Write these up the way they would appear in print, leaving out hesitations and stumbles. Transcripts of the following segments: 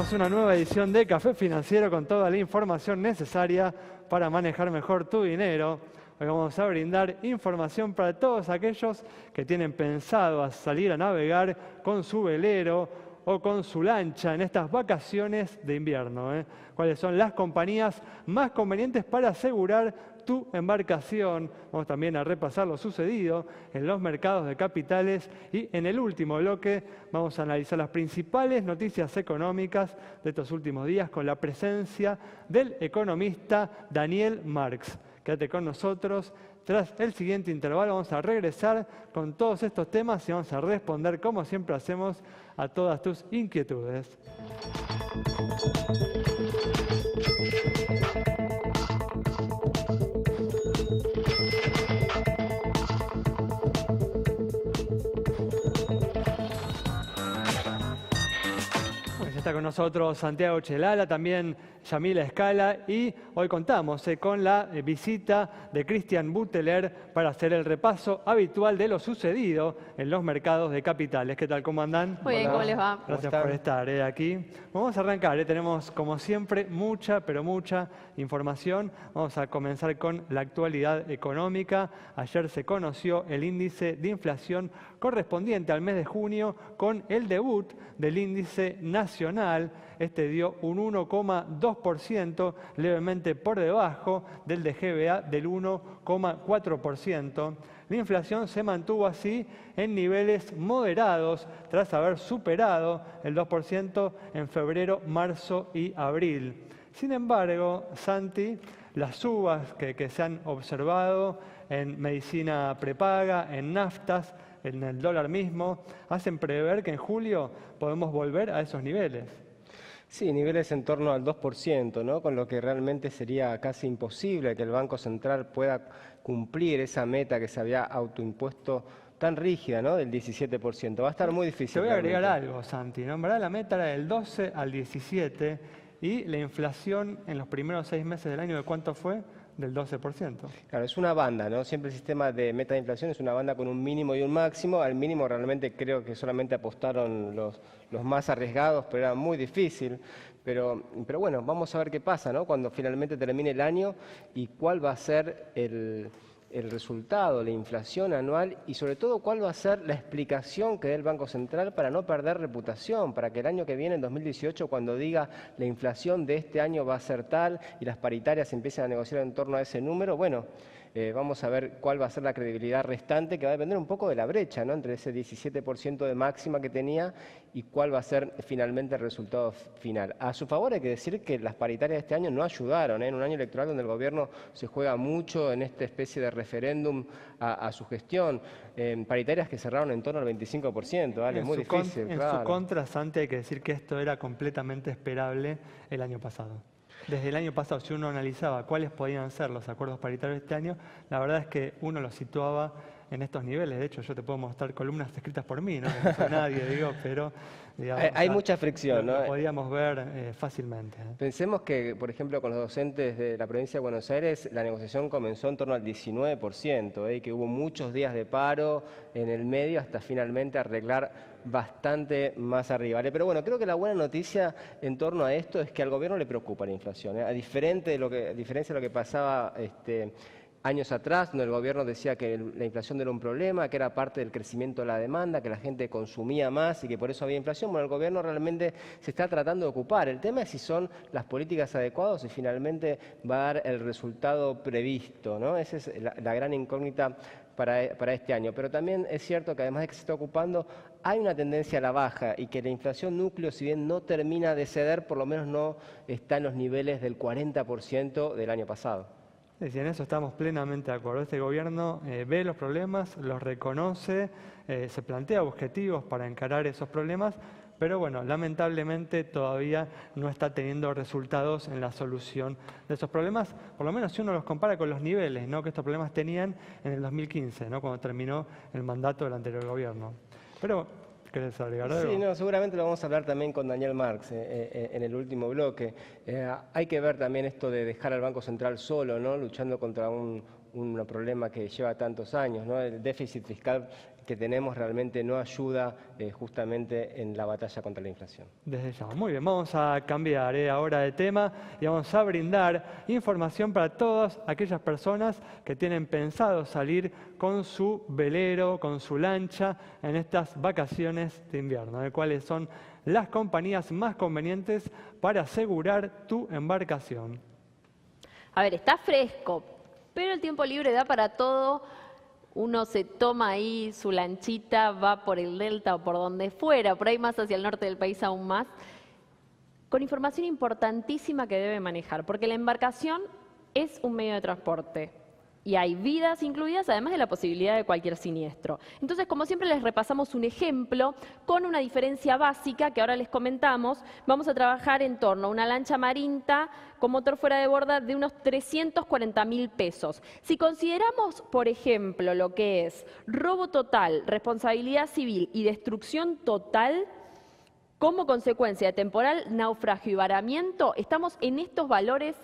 Comenzamos una nueva edición de Café Financiero con toda la información necesaria para manejar mejor tu dinero. Hoy vamos a brindar información para todos aquellos que tienen pensado a salir a navegar con su velero o con su lancha en estas vacaciones de invierno. ¿Cuáles son las compañías más convenientes para asegurar tu embarcación? Vamos también a repasar lo sucedido en los mercados de capitales y en el último bloque vamos a analizar las principales noticias económicas de estos últimos días con la presencia del economista Daniel Marx. Quédate con nosotros. Tras el siguiente intervalo vamos a regresar con todos estos temas y vamos a responder, como siempre hacemos, a todas tus inquietudes. Está con nosotros Santiago Chelala, también Yamila Escala, y hoy contamos con la visita de Cristian Buteler para hacer el repaso habitual de lo sucedido en los mercados de capitales. ¿Qué tal? ¿Cómo andan? Muy bien, ¿cómo les va? Gracias por estar aquí. Vamos a arrancar, tenemos como siempre mucha información. Vamos a comenzar con la actualidad económica. Ayer se conoció el índice de inflación correspondiente al mes de junio con el debut del índice nacional. Este dio un 1,2%, levemente por debajo del de GBA del 1,4%. La inflación se mantuvo así en niveles moderados tras haber superado el 2% en febrero, marzo y abril. Sin embargo, Santi, las subas que se han observado en medicina prepaga, en naftas, en el dólar mismo, hacen prever que en julio podemos volver a esos niveles. Sí, niveles en torno al 2%, ¿no? Con lo que realmente sería casi imposible que el Banco Central pueda cumplir esa meta que se había autoimpuesto tan rígida, ¿no? Del 17%. Va a estar muy difícil. Te voy a agregar algo, Santi, ¿no? En verdad la meta era del 12 al 17 y la inflación en los primeros 6 meses del año, ¿de cuánto fue? Del 12%. Claro, es una banda, ¿no? Siempre el sistema de meta de inflación es una banda con un mínimo y un máximo. Al mínimo realmente creo que solamente apostaron los más arriesgados, pero era muy difícil. Pero bueno, vamos a ver qué pasa, ¿no? Cuando finalmente termine el año y cuál va a ser el resultado, la inflación anual y sobre todo cuál va a ser la explicación que dé el Banco Central para no perder reputación, para que el año que viene, en 2018, cuando diga la inflación de este año va a ser tal y las paritarias empiecen a negociar en torno a ese número, bueno, vamos a ver cuál va a ser la credibilidad restante, que va a depender un poco de la brecha, ¿no? Entre ese 17% de máxima que tenía y cuál va a ser finalmente el resultado final. A su favor hay que decir que las paritarias de este año no ayudaron, en un año electoral donde el gobierno se juega mucho en esta especie de referéndum a su gestión. Paritarias que cerraron en torno al 25%, ¿vale? Muy difícil. En su contra, Santi, hay que decir que esto era completamente esperable el año pasado. Desde el año pasado, si uno analizaba cuáles podían ser los acuerdos paritarios de este año, la verdad es que uno los situaba en estos niveles. De hecho, yo te puedo mostrar columnas escritas por mí, ¿no? Que no soy nadie, digo, pero digamos, hay mucha fricción, ¿no? Lo podíamos ver fácilmente. Pensemos que, por ejemplo, con los docentes de la provincia de Buenos Aires, la negociación comenzó en torno al 19%, y que hubo muchos días de paro en el medio hasta finalmente arreglar bastante más arriba. Pero bueno, creo que la buena noticia en torno a esto es que al gobierno le preocupa la inflación, a diferencia de lo que pasaba años atrás, donde el gobierno decía que la inflación no era un problema, que era parte del crecimiento de la demanda, que la gente consumía más y que por eso había inflación. Bueno, el gobierno realmente se está tratando de ocupar. El tema es si son las políticas adecuadas y finalmente va a dar el resultado previsto, ¿no? Esa es la gran incógnita para este año. Pero también es cierto que además de que se está ocupando, hay una tendencia a la baja y que la inflación núcleo, si bien no termina de ceder, por lo menos no está en los niveles del 40% del año pasado. Sí, en eso estamos plenamente de acuerdo. Este gobierno ve los problemas, los reconoce, se plantea objetivos para encarar esos problemas, pero bueno, lamentablemente todavía no está teniendo resultados en la solución de esos problemas, por lo menos si uno los compara con los niveles, ¿no?, que estos problemas tenían en el 2015, ¿no?, cuando terminó el mandato del anterior gobierno. Pero ¿querés agregar algo? Sí, no, seguramente lo vamos a hablar también con Daniel Marx en el último bloque. Hay que ver también esto de dejar al Banco Central solo, ¿no?, luchando contra un un problema que lleva tantos años, ¿no? El déficit fiscal que tenemos realmente no ayuda justamente en la batalla contra la inflación. Desde ya. Muy bien, vamos a cambiar ahora de tema y vamos a brindar información para todas aquellas personas que tienen pensado salir con su velero, con su lancha en estas vacaciones de invierno, de cuáles son las compañías más convenientes para asegurar tu embarcación. A ver, está fresco, pero el tiempo libre da para todo. Uno se toma ahí su lanchita, va por el delta o por donde fuera, por ahí más hacia el norte del país aún más, con información importantísima que debe manejar, porque la embarcación es un medio de transporte y hay vidas incluidas, además de la posibilidad de cualquier siniestro. Entonces, como siempre, les repasamos un ejemplo con una diferencia básica que ahora les comentamos. Vamos a trabajar en torno a una lancha marinta con motor fuera de borda de unos 340.000 pesos. Si consideramos, por ejemplo, lo que es robo total, responsabilidad civil y destrucción total, como consecuencia de temporal, naufragio y varamiento, estamos en estos valores.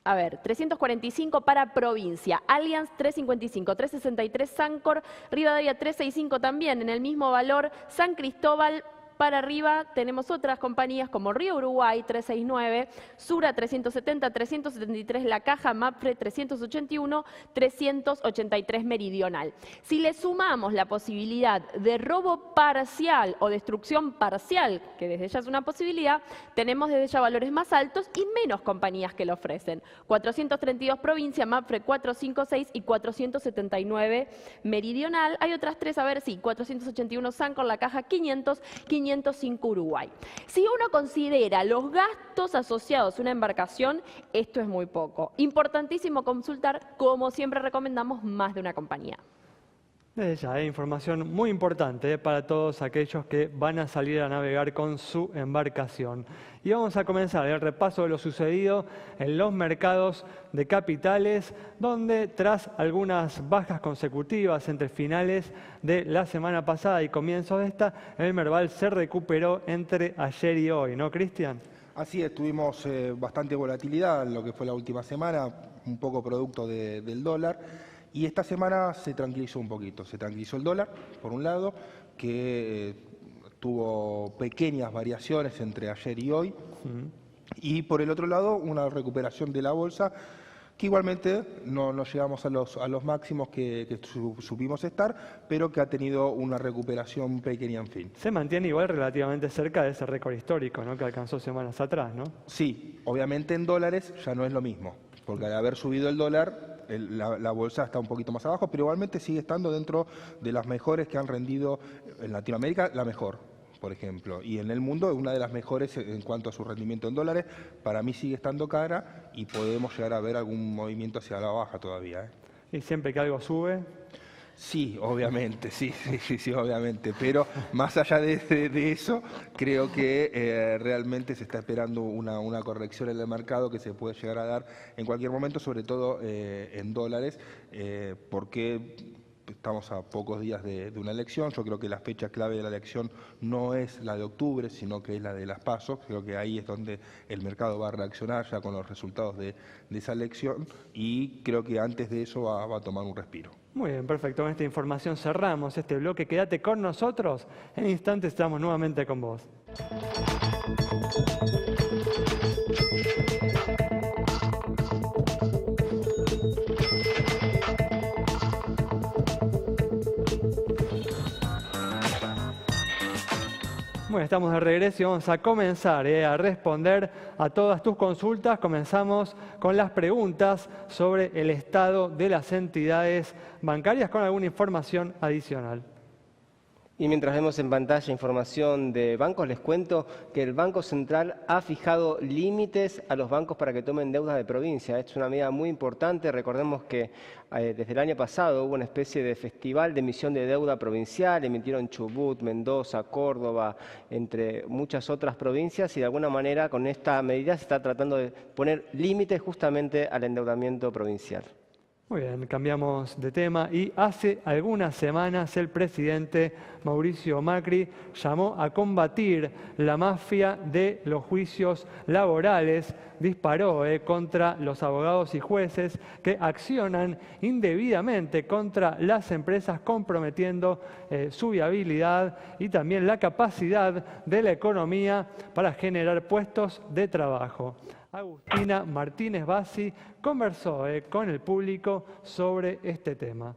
A ver, 345 para provincia, Allianz 355, 363 Sancor, Rivadavia 365 también en el mismo valor, San Cristóbal. Para arriba tenemos otras compañías como Río Uruguay 369, Sura 370, 373 La Caja, Mapfre 381, 383 Meridional. Si le sumamos la posibilidad de robo parcial o destrucción parcial, que desde ya es una posibilidad, tenemos desde ya valores más altos y menos compañías que lo ofrecen. 432 Provincia, Mapfre 456 y 479 Meridional. Hay otras tres, a ver, sí, 481 Sancor, La Caja 505 Uruguay. Si uno considera los gastos asociados a una embarcación, esto es muy poco. Importantísimo consultar, como siempre recomendamos, más de una compañía. Desde ya, información muy importante para todos aquellos que van a salir a navegar con su embarcación. Y vamos a comenzar el repaso de lo sucedido en los mercados de capitales, donde tras algunas bajas consecutivas entre finales de la semana pasada y comienzos de esta, el Merval se recuperó entre ayer y hoy, ¿no, Cristian? Así es, tuvimos bastante volatilidad en lo que fue la última semana, un poco producto del dólar. Y esta semana se tranquilizó un poquito, se tranquilizó el dólar, por un lado, que tuvo pequeñas variaciones entre ayer y hoy, y por el otro lado una recuperación de la bolsa, que igualmente no llegamos a los máximos que supimos estar, pero que ha tenido una recuperación pequeña, en fin. Se mantiene igual relativamente cerca de ese récord histórico, ¿no?, que alcanzó semanas atrás, ¿no? Sí, obviamente en dólares ya no es lo mismo, porque al haber subido el dólar, la bolsa está un poquito más abajo, pero igualmente sigue estando dentro de las mejores que han rendido en Latinoamérica, la mejor, por ejemplo. Y en el mundo, una de las mejores en cuanto a su rendimiento en dólares. Para mí sigue estando cara y podemos llegar a ver algún movimiento hacia la baja todavía. Y siempre que algo sube... Sí, obviamente, sí, obviamente. Pero más allá de eso, creo que realmente se está esperando una corrección en el mercado que se puede llegar a dar en cualquier momento, sobre todo en dólares, porque estamos a pocos días de una elección. Yo creo que la fecha clave de la elección no es la de octubre, sino que es la de las PASO. Creo que ahí es donde el mercado va a reaccionar ya con los resultados de esa elección, y creo que antes de eso va a tomar un respiro. Muy bien, perfecto. Con esta información cerramos este bloque. Quédate con nosotros. En instantes estamos nuevamente con vos. Bueno, estamos de regreso y vamos a comenzar a responder a todas tus consultas. Comenzamos con las preguntas sobre el estado de las entidades bancarias con alguna información adicional. Y mientras vemos en pantalla información de bancos, les cuento que el Banco Central ha fijado límites a los bancos para que tomen deudas de provincia. Esto es una medida muy importante. Recordemos que desde el año pasado hubo una especie de festival de emisión de deuda provincial. Emitieron Chubut, Mendoza, Córdoba, entre muchas otras provincias, y de alguna manera con esta medida se está tratando de poner límites justamente al endeudamiento provincial. Muy bien, cambiamos de tema y hace algunas semanas el presidente Mauricio Macri llamó a combatir la mafia de los juicios laborales, disparó contra los abogados y jueces que accionan indebidamente contra las empresas comprometiendo su viabilidad y también la capacidad de la economía para generar puestos de trabajo. Agustina Martínez Bassi conversó con el público sobre este tema.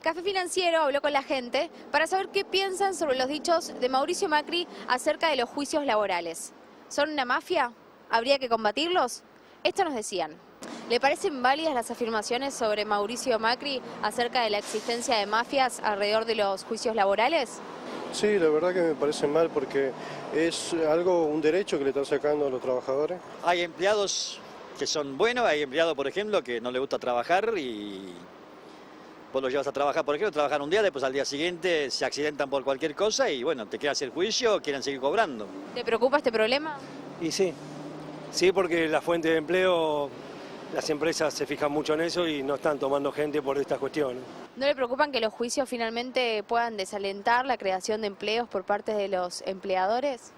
Café Financiero habló con la gente para saber qué piensan sobre los dichos de Mauricio Macri acerca de los juicios laborales. ¿Son una mafia? ¿Habría que combatirlos? Esto nos decían. ¿Le parecen válidas las afirmaciones sobre Mauricio Macri acerca de la existencia de mafias alrededor de los juicios laborales? Sí, la verdad que me parece mal porque es un derecho que le están sacando a los trabajadores. Hay empleados que son buenos, hay empleados, por ejemplo, que no les gusta trabajar y vos los llevas a trabajar, por ejemplo, trabajan un día, después al día siguiente se accidentan por cualquier cosa y bueno, te quedas el juicio, quieren seguir cobrando. ¿Te preocupa este problema? Y sí, porque la fuente de empleo, las empresas se fijan mucho en eso y no están tomando gente por estas cuestiones. ¿No le preocupan que los juicios finalmente puedan desalentar la creación de empleos por parte de los empleadores?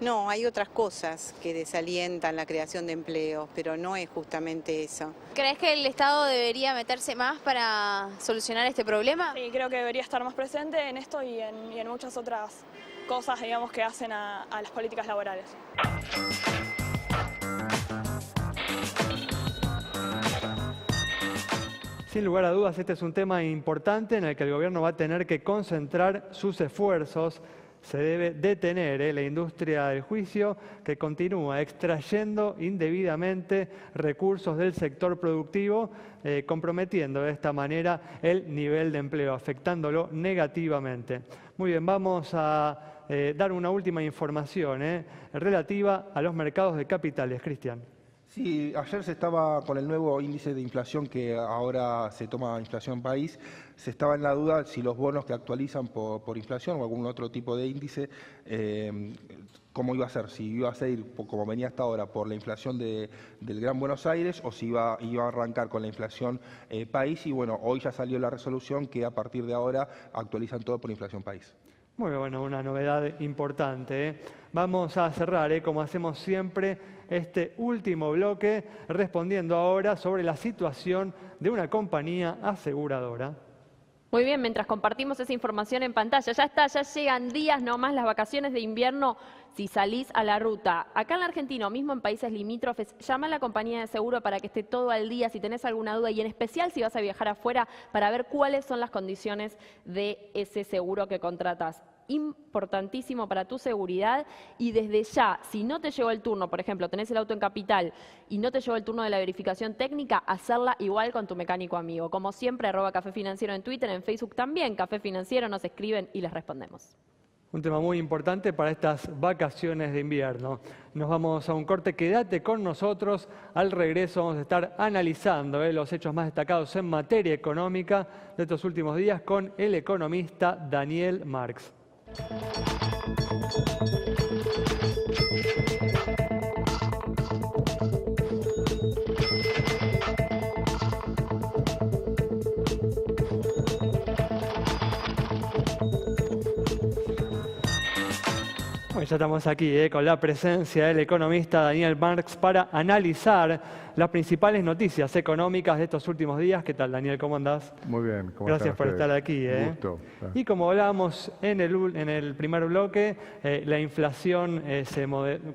No, hay otras cosas que desalientan la creación de empleos, pero no es justamente eso. ¿Crees que el Estado debería meterse más para solucionar este problema? Sí, creo que debería estar más presente en esto y en muchas otras cosas, digamos, que hacen a las políticas laborales. Sin lugar a dudas, este es un tema importante en el que el gobierno va a tener que concentrar sus esfuerzos. Se debe detener la industria del juicio que continúa extrayendo indebidamente recursos del sector productivo, comprometiendo de esta manera el nivel de empleo, afectándolo negativamente. Muy bien, vamos a dar una última información relativa a los mercados de capitales. Cristian. Sí, ayer se estaba con el nuevo índice de inflación que ahora se toma inflación país, se estaba en la duda si los bonos que actualizan por inflación o algún otro tipo de índice, cómo iba a ser, si iba a seguir como venía hasta ahora por la inflación del Gran Buenos Aires o si iba a arrancar con la inflación país y bueno, hoy ya salió la resolución que a partir de ahora actualizan todo por inflación país. Muy bueno, una novedad importante. Vamos a cerrar, como hacemos siempre, este último bloque respondiendo ahora sobre la situación de una compañía aseguradora. Muy bien, mientras compartimos esa información en pantalla, ya está, ya llegan días nomás las vacaciones de invierno si salís a la ruta. Acá en la Argentina, o mismo en países limítrofes, llama a la compañía de seguro para que esté todo al día si tenés alguna duda y en especial si vas a viajar afuera para ver cuáles son las condiciones de ese seguro que contratás. Importantísimo para tu seguridad y desde ya, si no te llegó el turno, por ejemplo, tenés el auto en Capital y no te llegó el turno de la verificación técnica, hacerla igual con tu mecánico amigo. Como siempre, @Café Financiero en Twitter, en Facebook también, Café Financiero, nos escriben y les respondemos. Un tema muy importante para estas vacaciones de invierno. Nos vamos a un corte, quédate con nosotros. Al regreso vamos a estar analizando los hechos más destacados en materia económica de estos últimos días con el economista Daniel Marx. Bueno, ya estamos aquí con la presencia del economista Daniel Marx para analizar las principales noticias económicas de estos últimos días. ¿Qué tal, Daniel? ¿Cómo andás? Muy bien. ¿Cómo Gracias están por ustedes? estar aquí. Un gusto. Y como hablábamos en el primer bloque, la inflación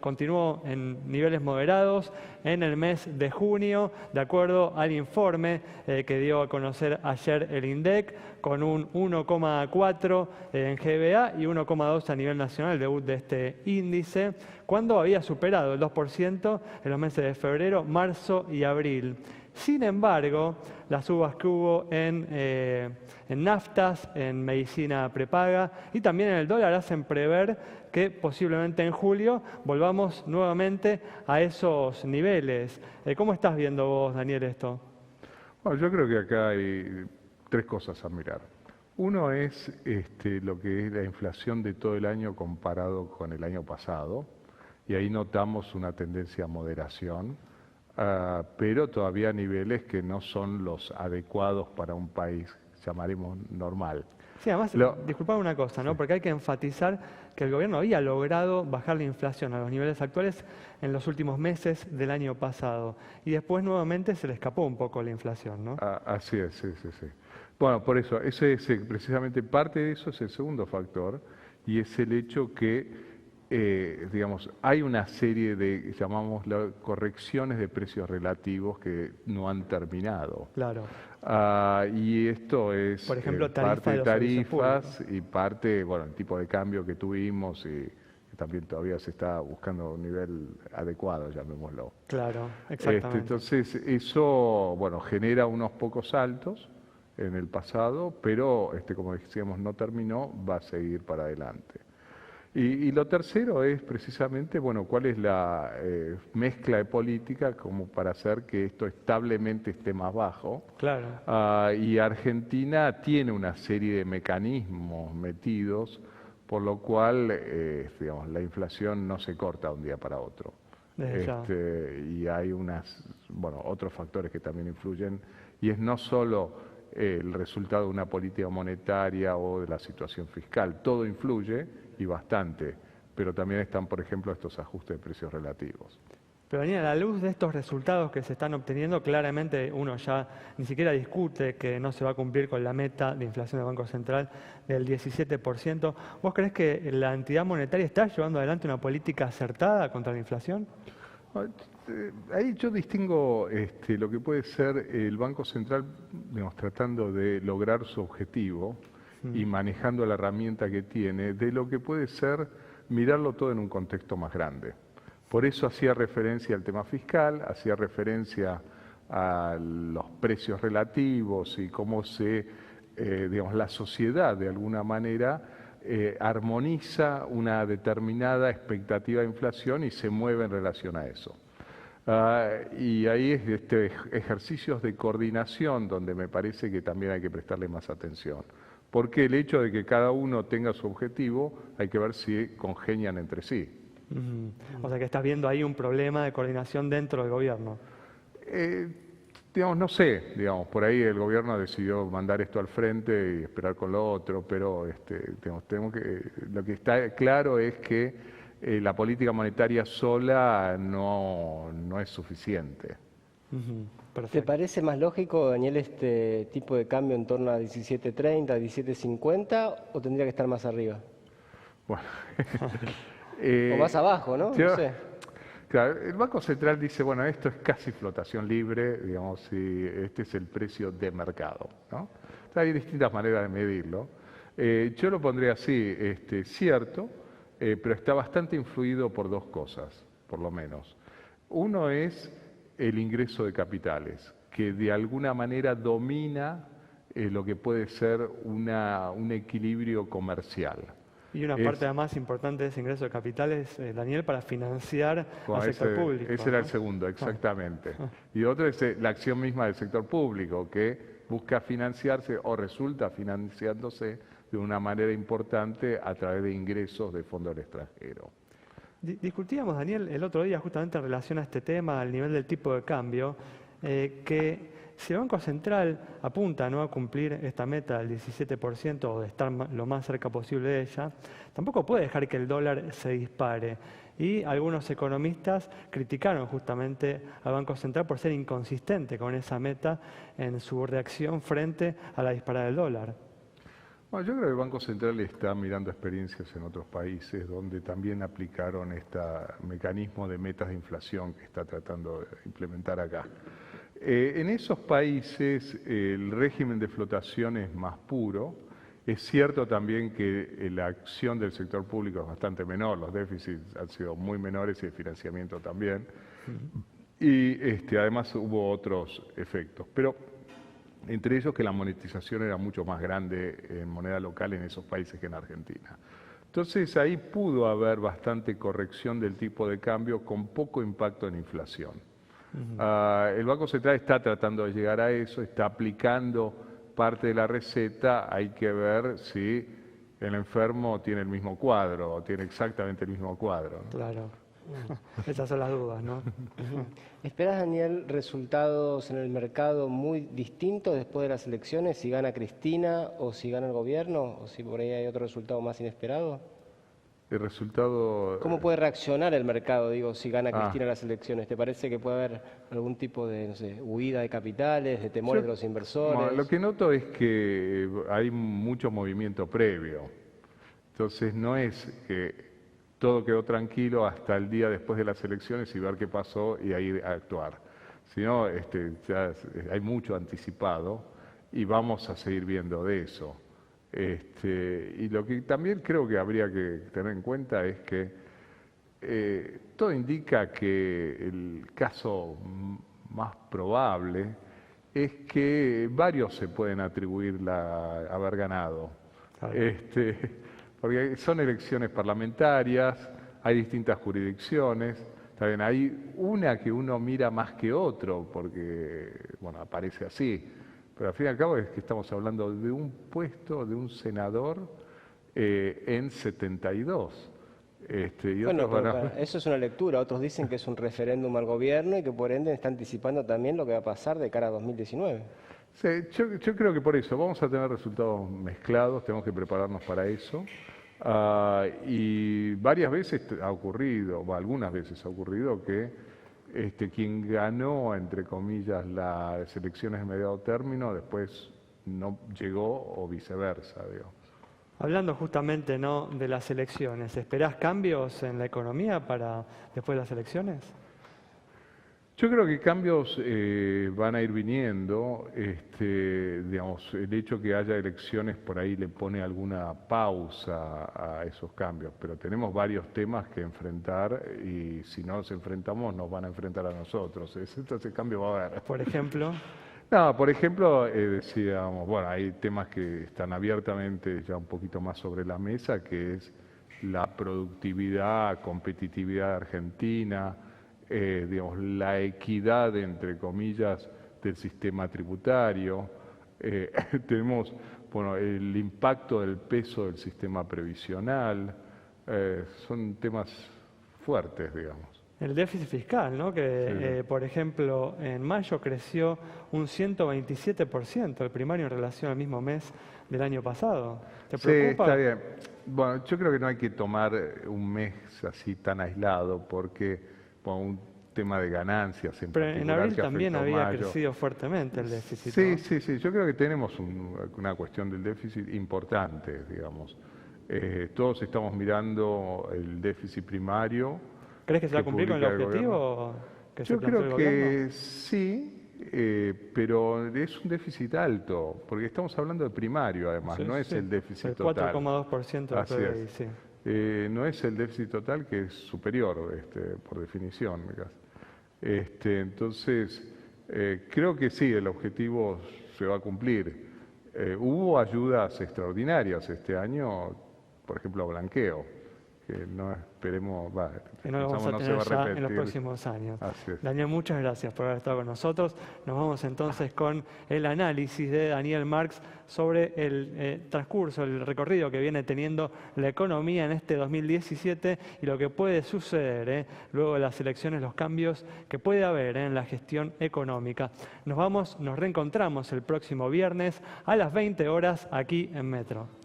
continuó en niveles moderados en el mes de junio, de acuerdo al informe que dio a conocer ayer el INDEC, con un 1,4 en GBA y 1,2 a nivel nacional, el debut de este índice, cuando había superado el 2% en los meses de febrero, marzo y abril. Sin embargo, las subas que hubo en naftas, en medicina prepaga y también en el dólar hacen prever que posiblemente en julio volvamos nuevamente a esos niveles. ¿Cómo estás viendo vos, Daniel, esto? Bueno, yo creo que acá hay tres cosas a mirar. Uno es lo que es la inflación de todo el año comparado con el año pasado. y ahí notamos una tendencia a moderación, pero todavía a niveles que no son los adecuados para un país, llamaremos normal. Sí, además, disculpad una cosa, ¿no? Porque hay que enfatizar que el gobierno había logrado bajar la inflación a los niveles actuales en los últimos meses del año pasado. Y después nuevamente se le escapó un poco la inflación, ¿no? Así es, sí. Bueno, por eso, precisamente parte de eso es el segundo factor, y es el hecho que, digamos, hay una serie de, llamamos, correcciones de precios relativos que no han terminado. Claro. Y esto es, por ejemplo, parte de tarifas públicos, y parte, bueno, el tipo de cambio que tuvimos y que también todavía se está buscando un nivel adecuado, llamémoslo. Claro, exactamente. Entonces, eso, bueno, genera unos pocos saltos en el pasado, pero, como decíamos, no terminó, va a seguir para adelante. Y lo tercero es precisamente, bueno, cuál es la mezcla de política como para hacer que esto establemente esté más bajo. Claro. Y Argentina tiene una serie de mecanismos metidos, por lo cual, digamos, la inflación no se corta de un día para otro. Y hay otros factores que también influyen, y es no solo el resultado de una política monetaria o de la situación fiscal, todo influye, y bastante, pero también están, por ejemplo, estos ajustes de precios relativos. Pero Daniel, a la luz de estos resultados que se están obteniendo, claramente uno ya ni siquiera discute que no se va a cumplir con la meta de inflación del Banco Central del 17%. ¿Vos creés que la entidad monetaria está llevando adelante una política acertada contra la inflación? Ahí yo distingo lo que puede ser el Banco Central, digamos, tratando de lograr su objetivo y manejando la herramienta que tiene, de lo que puede ser mirarlo todo en un contexto más grande. Por eso hacía referencia al tema fiscal, hacía referencia a los precios relativos y cómo digamos, la sociedad de alguna manera armoniza una determinada expectativa de inflación y se mueve en relación a eso. Y ahí es ejercicios de coordinación donde me parece que también hay que prestarle más atención. Porque el hecho de que cada uno tenga su objetivo, hay que ver si congenian entre sí. O sea que estás viendo ahí un problema de coordinación dentro del gobierno. Digamos, no sé, digamos, por ahí el gobierno decidió mandar esto al frente y esperar con lo otro, pero lo que está claro es que la política monetaria sola no es suficiente. ¿Te parece más lógico, Daniel, este tipo de cambio en torno a 17.30, 17.50 o tendría que estar más arriba? Bueno, o más abajo, ¿no? No sé. Claro, el Banco Central dice, bueno, esto es casi flotación libre, digamos, y este es el precio de mercado, ¿no? O sea, hay distintas maneras de medirlo. Yo lo pondría así, cierto, pero está bastante influido por dos cosas, por lo menos. Uno es el ingreso de capitales, que de alguna manera domina lo que puede ser un equilibrio comercial. Y una parte además importante de ese ingreso de capitales, Daniel, para financiar al sector público. Ese era el segundo, exactamente. Y otro es la acción misma del sector público, que busca financiarse o resulta financiándose de una manera importante a través de ingresos de fondos del extranjero. Discutíamos, Daniel, el otro día justamente en relación a este tema, al nivel del tipo de cambio, que si el Banco Central apunta, ¿no?, a cumplir esta meta del 17% o de estar lo más cerca posible de ella, tampoco puede dejar que el dólar se dispare. Y algunos economistas criticaron justamente al Banco Central por ser inconsistente con esa meta en su reacción frente a la disparada del dólar. Bueno, yo creo que el Banco Central está mirando experiencias en otros países donde también aplicaron este mecanismo de metas de inflación que está tratando de implementar acá. En esos países el régimen de flotación es más puro. Es cierto también que la acción del sector público es bastante menor, los déficits han sido muy menores y el financiamiento también. Y además hubo otros efectos. Pero entre ellos que la monetización era mucho más grande en moneda local en esos países que en Argentina. Entonces ahí pudo haber bastante corrección del tipo de cambio con poco impacto en inflación. El Banco Central está tratando de llegar a eso, está aplicando parte de la receta, hay que ver si el enfermo tiene el mismo cuadro o tiene exactamente el mismo cuadro, ¿no? Claro. Esas son las dudas, ¿no? ¿Esperás, Daniel, resultados en el mercado muy distintos después de las elecciones, si gana Cristina o si gana el gobierno, o si por ahí hay otro resultado más inesperado? El resultado... ¿Cómo puede reaccionar el mercado, digo, si gana Cristina las elecciones? ¿Te parece que puede haber algún tipo de, no sé, huida de capitales, de temores de los inversores? No, lo que noto es que hay mucho movimiento previo. Entonces no es que todo quedó tranquilo hasta el día después de las elecciones y ver qué pasó y ahí actuar. Sino ya hay mucho anticipado y vamos a seguir viendo de eso. Y lo que también creo que habría que tener en cuenta es que todo indica que el caso más probable es que varios se pueden atribuir haber ganado. Claro. Porque son elecciones parlamentarias, hay distintas jurisdicciones, también hay una que uno mira más que otro, porque, bueno, aparece así. Pero al fin y al cabo es que estamos hablando de un puesto de un senador en 72. Bueno, eso es una lectura. Otros dicen que es un referéndum al gobierno y que por ende está anticipando también lo que va a pasar de cara a 2019. Sí, yo creo que por eso vamos a tener resultados mezclados, tenemos que prepararnos para eso. Y varias veces ha ocurrido, o algunas veces ha ocurrido que quien ganó, entre comillas, las elecciones de mediado término, después no llegó o viceversa, digamos. Hablando justamente, ¿no?, de las elecciones, ¿esperás cambios en la economía para después de las elecciones? Yo creo que cambios van a ir viniendo, digamos, el hecho que haya elecciones por ahí le pone alguna pausa a esos cambios, pero tenemos varios temas que enfrentar y si no nos enfrentamos nos van a enfrentar a nosotros, entonces cambio va a haber. Por ejemplo... No, por ejemplo, decíamos, bueno, hay temas que están abiertamente ya un poquito más sobre la mesa, que es la productividad, competitividad argentina, digamos, la equidad, entre comillas, del sistema tributario. Tenemos, bueno, el impacto del peso del sistema previsional. Son temas fuertes, digamos. El déficit fiscal, ¿no? Que, por ejemplo, en mayo creció un 127% el primario en relación al mismo mes del año pasado. ¿Te preocupa? Sí, está bien. Bueno, yo creo que no hay que tomar un mes así tan aislado porque, bueno, un tema de ganancias en particular. Pero en abril que también afectó había mayo. crecido fuertemente el déficit. Sí, ¿no? sí. Yo creo que tenemos una cuestión del déficit importante, digamos. Todos estamos mirando el déficit primario. ¿Crees que se va a cumplir con el objetivo que se planteó el gobierno? Yo creo que sí, pero es un déficit alto, porque estamos hablando de primario además, Sí, no es sí. el déficit El total. 4,2% del Así PBI, es. sí. No es el déficit total, que es superior, por definición. Entonces, creo que sí, el objetivo se va a cumplir. Hubo ayudas extraordinarias este año, por ejemplo, blanqueo, que no esperemos, Que no lo vamos a tener ya en los próximos años. Así es. Daniel, muchas gracias por haber estado con nosotros. Nos vamos entonces con el análisis de Daniel Marx sobre el transcurso, el recorrido que viene teniendo la economía en este 2017 y lo que puede suceder luego de las elecciones, los cambios que puede haber en la gestión económica. Nos reencontramos el próximo viernes a las 20 horas aquí en Metro.